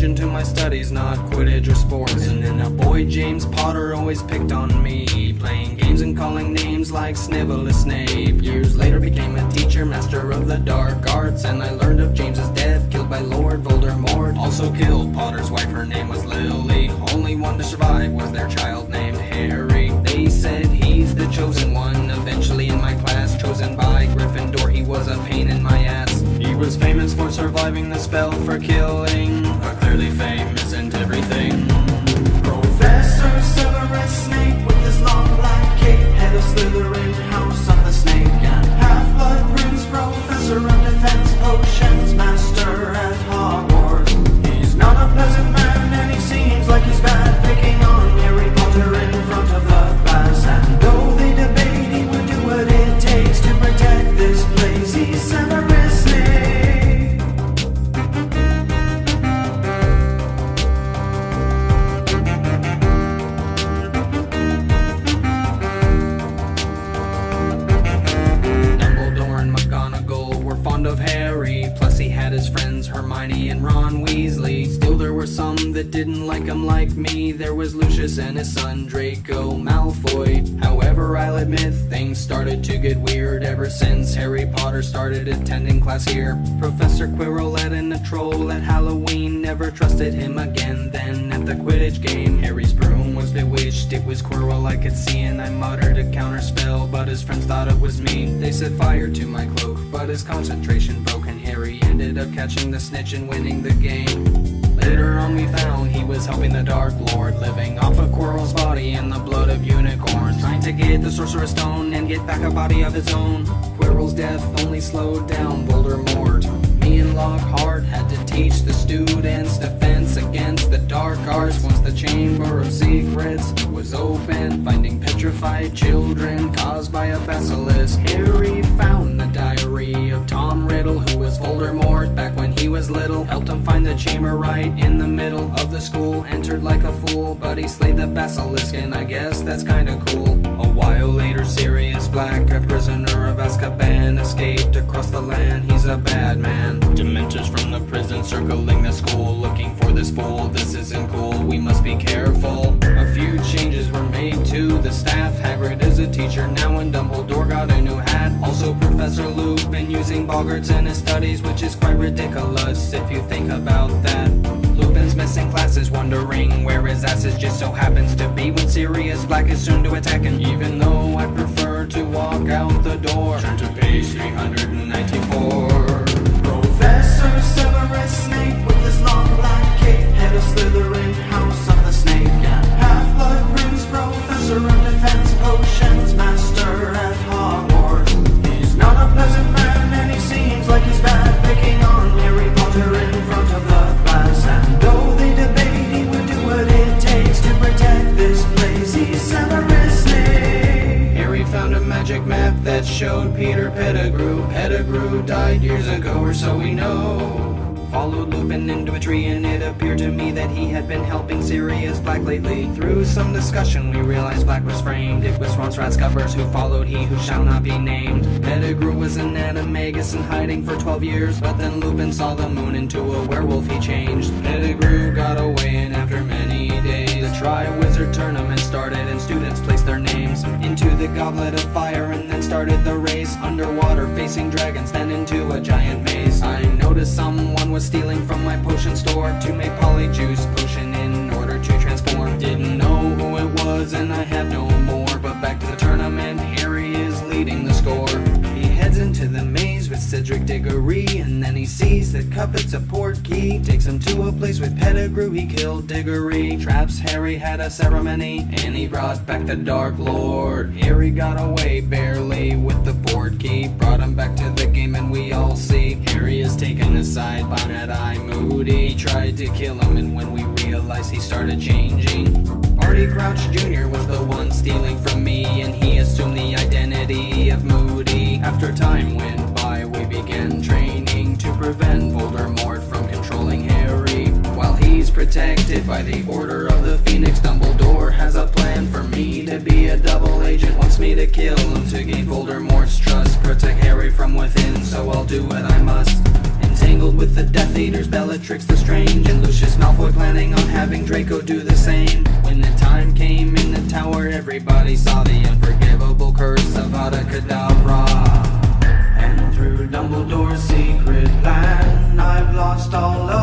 attention to my studies, not Quidditch or sports. And then a boy, James Potter, always picked on me, playing games and calling names like Snivell or Snape. Years later became a teacher, master of the dark arts, and I learned of James's death, killed by Lord Voldemort. Also killed Potter's wife, her name was Lily. Only one to survive was their child named Harry. They said he's the chosen one, eventually in my class, chosen by Gryffindor. He was a pain in my ass. He was famous for surviving the spell for killing, but clearly fame isn't everything. Professor Severus Snape with his long black cape, head of Slytherin, house of the snake, and half-blood prince, professor of defense potions, master at Hogwarts. He's not a pleasant man and he seems like he's bad, picking on Harry Potter in front of the class. And though they debate, he would do what it takes to protect this place. He's Severus Snape. Of Harry, plus he had his friends Hermione and Ron Weasley. Still there were some that didn't like him like me. There was Lucius and his son Draco Malfoy. However, I'll admit things started to get weird ever since Harry Potter started attending class here. Professor Quirrell and a troll at Halloween, never trusted him again. Then at the Quidditch game, Harry's broom was bewitched. It was Quirrell I could see, and I muttered a counter spell, but his friends thought it was me. They set fire to my cloak, but his concentration broke, and Harry ended up catching the snitch and winning the game. Later on we found he was helping the Dark Lord, living off of Quirrell's body and the blood of unicorns, trying to get the Sorcerer's Stone and get back a body of his own. Quirrell's death only slowed down Voldemort. Me and Lockhart had to teach the students defense against the dark arts. Once the Chamber of Secrets was open, finding petrified children caused by a basilisk, Harry found the diary of Tom Riddle, who was Voldemort back when he was little. Helped him find the chamber right in the middle of the school. Entered like a fool, but he slayed the basilisk, and I guess that's kinda cool. A while later, Sirius Black, a prisoner of Azkaban, escaped across the land. He's a bad man. Dementors from the prison circling the school, looking for this fool. This isn't cool, we must be careful. A few changes were made to the staff. Hagrid is a teacher now, and Dumbledore got a new hat. Also Professor Lupin using boggarts in his studies, which is quite ridiculous if you think about that. Lupin's missing classes, wondering where his ass is, just so happens to be when Sirius Black is soon to attack him. Even though I prefer to walk out the door, turn to page 394. Professor Severus Snape with his long black cape, head of Slytherin, house of the snake, and half-blood prince, professor of defense potions, master at Hogwarts. He's not a pleasant man and he seems like he's bad, picking on Harry Potter in front of the class. And though they debate, he would do what it takes to protect this place. He's Severus Snape. Harry found a magic map that showed Peter Pettigrew. Pettigrew died years ago, or so we know. Followed Lupin into a tree, and it appeared to me that he had been helping Sirius Black lately. Through some discussion we realized Black was framed. It was Ron's Ratscuppers who followed he who shall not be named. Pettigrew was an animagus in hiding for 12 years, but then Lupin saw the moon into a werewolf he changed. Pettigrew got away, and after many days the Triwizard Tournament started, and students placed their names into the Goblet of Fire, and then started the race underwater facing dragons, then into a giant maze. I noticed someone was stealing from my potion store to make polyjuice potion in order to transform. Didn't know who it was and I have no more, but back to the tournament, Harry is leading the score. He heads into the maze with Cedric Diggory, and then he sees that Cupid's a portkey. Takes him to a place with Pettigrew, he killed Diggory. Traps Harry had a ceremony, and he brought back the Dark Lord. Harry got away barely with the portkey, brought him back to the game, and we all see Harry is taken aside by Mad-Eye Moody. He tried to kill him, and when we realized he started changing. Barty Crouch Jr. was the one stealing from me, and he assumed the identity of Moody. After time went by, we began training to prevent Voldemort from controlling Harry. While he's protected by the Order of the Phoenix, Dumbledore has a plan for me to be a double agent. Wants me to kill him to gain Voldemort's trust, protect Harry from within, so I'll do what I must. entangled with the Death Eaters, Bellatrix the Strange, and Lucius Malfoy planning on having Draco do the same. When the time came in the tower, everybody saw the unforgivable curse of Avada Kedavra. And through Dumbledore's secret plan, I've lost all of